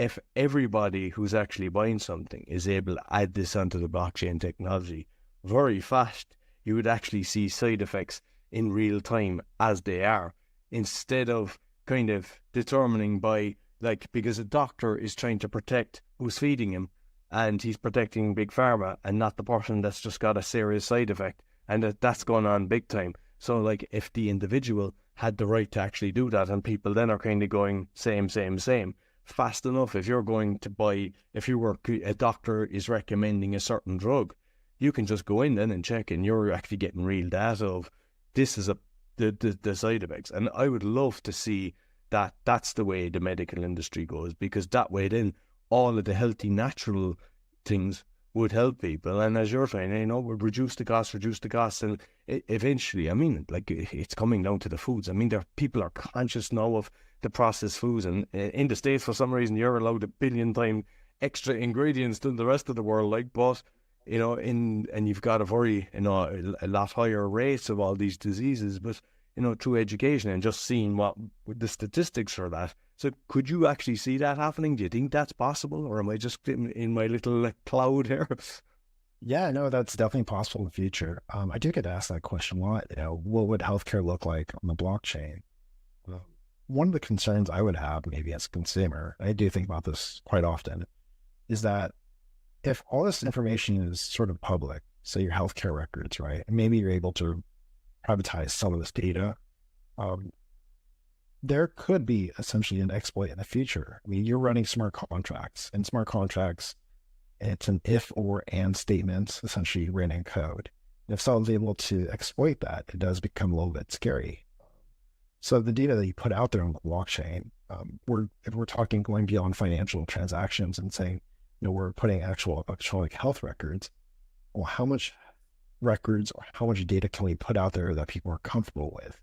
if everybody who's actually buying something is able to add this onto the blockchain technology very fast, you would actually see side effects in real time as they are, instead of kind of determining by, like, because a doctor is trying to protect who's feeding him, and he's protecting big pharma and not the person that's just got a serious side effect, and that's going on big time. So like, if the individual had the right to actually do that, and people then are kind of going same fast enough, if you're going to buy, if you were, a doctor is recommending a certain drug, you can just go in then and check, and you're actually getting real data of this is the side effects. And I would love to see that that's the way the medical industry goes, because that way then all of the healthy natural things would help people. And as you're saying, would reduce the costs, and eventually, I mean, like, it's coming down to the foods. I mean, people are conscious now of the processed foods, and in the States, for some reason, you're allowed 1 billion times extra ingredients than the rest of the world, like, but and you've got a very, a lot higher rates of all these diseases, but through education and just seeing what the statistics for that. So could you actually see that happening? Do you think that's possible, or am I just in my little cloud here? Yeah, no, that's definitely possible in the future. I do get asked that question a lot. What would healthcare look like on the blockchain? Well, one of the concerns I would have, maybe as a consumer, I do think about this quite often, is that if all this information is sort of public, say your healthcare records, right, and maybe you're able to privatize some of this data, there could be essentially an exploit in the future. I mean, you're running smart contracts, and smart contracts, it's an if or and statement, essentially written in code. And if someone's able to exploit that, it does become a little bit scary. So the data that you put out there on the blockchain, if we're talking going beyond financial transactions and saying, we're putting actual electronic health records, well, how much records or how much data can we put out there that people are comfortable with?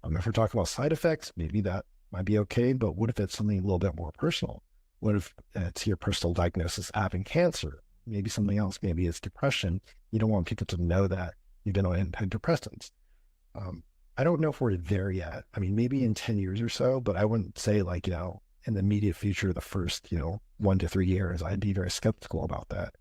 If we're talking about side effects, maybe that might be okay, but what if it's something a little bit more personal? What if it's your personal diagnosis of having cancer? Maybe something else, maybe it's depression. You don't want people to know that you've been on antidepressants. I don't know if we're there yet. I mean, maybe in 10 years or so, but I wouldn't say like, in the immediate future, the first, 1 to 3 years, I'd be very skeptical about that.